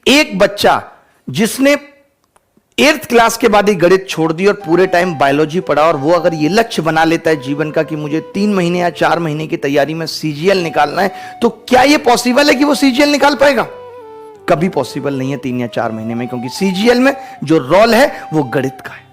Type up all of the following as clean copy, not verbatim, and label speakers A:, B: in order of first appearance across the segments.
A: एक बच्चा जिसने 8th क्लास के बाद ही गणित छोड़ दी और पूरे टाइम बायोलॉजी पढ़ा, और वो अगर ये लक्ष्य बना लेता है जीवन का कि मुझे 3 महीने या 4 महीने की तैयारी में सीजीएल निकालना है, तो क्या ये पॉसिबल है कि वो सीजीएल निकाल पाएगा? कभी पॉसिबल नहीं है 3 या 4 महीने में, क्योंकि सीजीएल में जो रोल है वो गणित का है।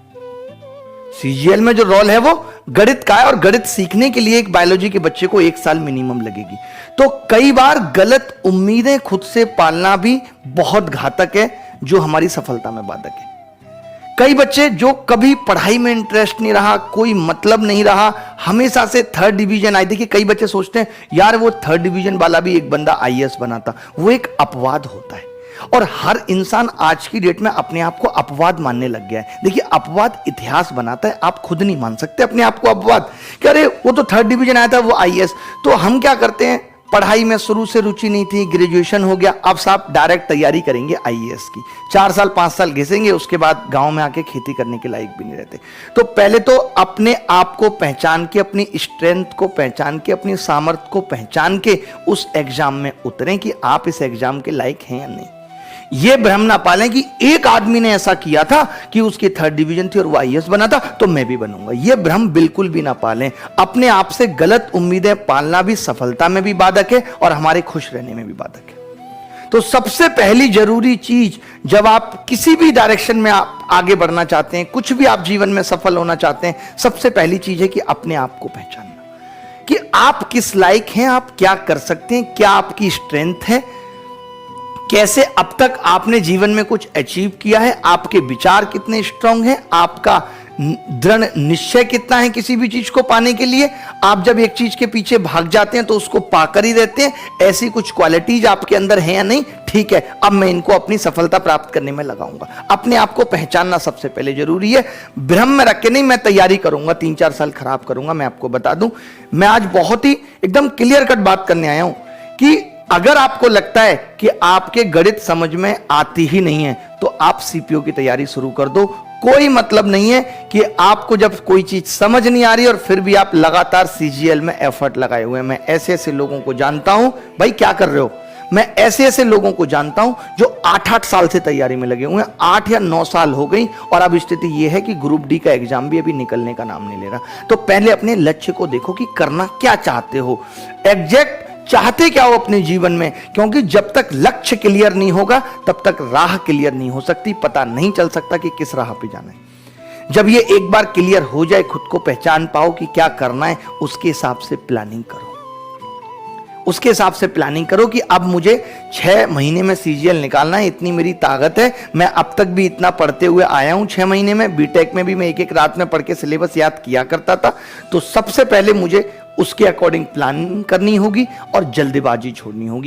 A: सीजीएल में जो रोल है वो गणित का है, और गणित सीखने के लिए एक बायोलॉजी के बच्चे को 1 साल मिनिमम लगेगी। तो कई बार गलत उम्मीदें खुद से पालना भी बहुत घातक है, जो हमारी सफलता में बाधक है। कई बच्चे जो कभी पढ़ाई में इंटरेस्ट नहीं रहा, कोई मतलब नहीं रहा, हमेशा से 3rd डिवीजन आई। देखिए कई बच्चे सोचते हैं यार वो 3rd डिवीजन वाला भी एक बंदा आईएएस बना था। वो एक अपवाद होता है, और हर इंसान आज की डेट में अपने आप को अपवाद मानने लग गया है। देखिए अपवाद इतिहास बनाता है, आप खुद नहीं मान सकते अपने आप को अपवाद कि अरे वो तो 3rd डिवीजन आया था, वो आईएएस। तो हम क्या करते हैं, पढ़ाई में शुरू से रुचि नहीं थी, ग्रेजुएशन हो गया, अब साहब डायरेक्ट तैयारी करेंगे आईएएस की, 4 साल 5 साल घिसेंगे, उसके बाद गांव में आके खेती करने के लायक भी नहीं रहते। तो पहले तो अपने आप को पहचान के, अपनी स्ट्रेंथ को पहचान के, अपनी सामर्थ्य को पहचान के उस एग्जाम में उतरें कि आप इस एग्जाम के लायक हैं या नहीं। यह भ्रम ना पालें कि एक आदमी ने ऐसा किया था कि उसकी 3rd डिवीजन थी और वो आईएएस बना था, तो मैं भी बनूंगा। यह भ्रम बिल्कुल भी ना पालें। अपने आप से गलत उम्मीदें पालना भी सफलता में भी बाधक है और हमारे खुश रहने में भी बाधक है। तो सबसे पहली जरूरी चीज, जब आप किसी भी डायरेक्शन में आप आगे बढ़ना चाहते हैं, कुछ भी आप जीवन में सफल होना चाहते हैं, सबसे पहली चीज है कि अपने आप को पहचानना कि आप किस लायक हैं, आप क्या कर सकते हैं, क्या आपकी स्ट्रेंथ है, कैसे अब तक आपने जीवन में कुछ अचीव किया है, आपके विचार कितने स्ट्रांग हैं, आपका दृढ़ निश्चय कितना है किसी भी चीज को पाने के लिए। आप जब एक चीज के पीछे भाग जाते हैं तो उसको पाकर ही रहते हैं। ऐसी कुछ क्वालिटीज आपके अंदर है या नहीं, ठीक है, अब मैं इनको अपनी सफलता प्राप्त करने में लगाऊंगा। अपने आप को पहचानना सबसे पहले जरूरी है। भ्रम में रख के नहीं मैं तैयारी करूंगा, 3-4 साल खराब करूंगा। मैं आपको बता दूं, मैं आज बहुत ही एकदम क्लियर कट बात करने आया हूं कि अगर आपको लगता है कि आपके गणित समझ में आती ही नहीं है, तो आप सीपीओ की तैयारी शुरू कर दो। कोई मतलब नहीं है कि आपको जब कोई चीज समझ नहीं आ रही और फिर भी आप लगातार सीजीएल में एफर्ट लगाए हुए हैं। मैं ऐसे ऐसे लोगों को जानता हूं, भाई क्या कर रहे हो, मैं ऐसे ऐसे लोगों को जानता हूं जो 8-8 साल से तैयारी में लगे हुए हैं, 8 या 9 साल हो गई, और अब स्थिति यह है कि ग्रुप डी का एग्जाम भी अभी निकलने का नाम नहीं ले रहा। तो पहले अपने लक्ष्य को देखो कि करना क्या चाहते हो, एग्जैक्ट चाहते क्या हो अपने जीवन में, क्योंकि जब तक लक्ष्य क्लियर नहीं होगा तब तक राह क्लियर नहीं हो सकती। पता नहीं चल सकता कि किस राह पे जाना है। जब ये एक बार क्लियर हो जाए, खुद को पहचान पाओ कि क्या करना है, उसके हिसाब से प्लानिंग करो। उसके हिसाब से प्लानिंग करो कि अब मुझे 6 महीने में सीजीएल निकालना है, इतनी मेरी ताकत है, मैं अब तक भी इतना पढ़ते हुए आया हूं 6 महीने में। बीटेक में भी मैं एक रात में पढ़ के सिलेबस याद किया करता था। तो सबसे पहले मुझे उसके अकॉर्डिंग प्लानिंग करनी होगी और जल्दबाजी छोड़नी होगी।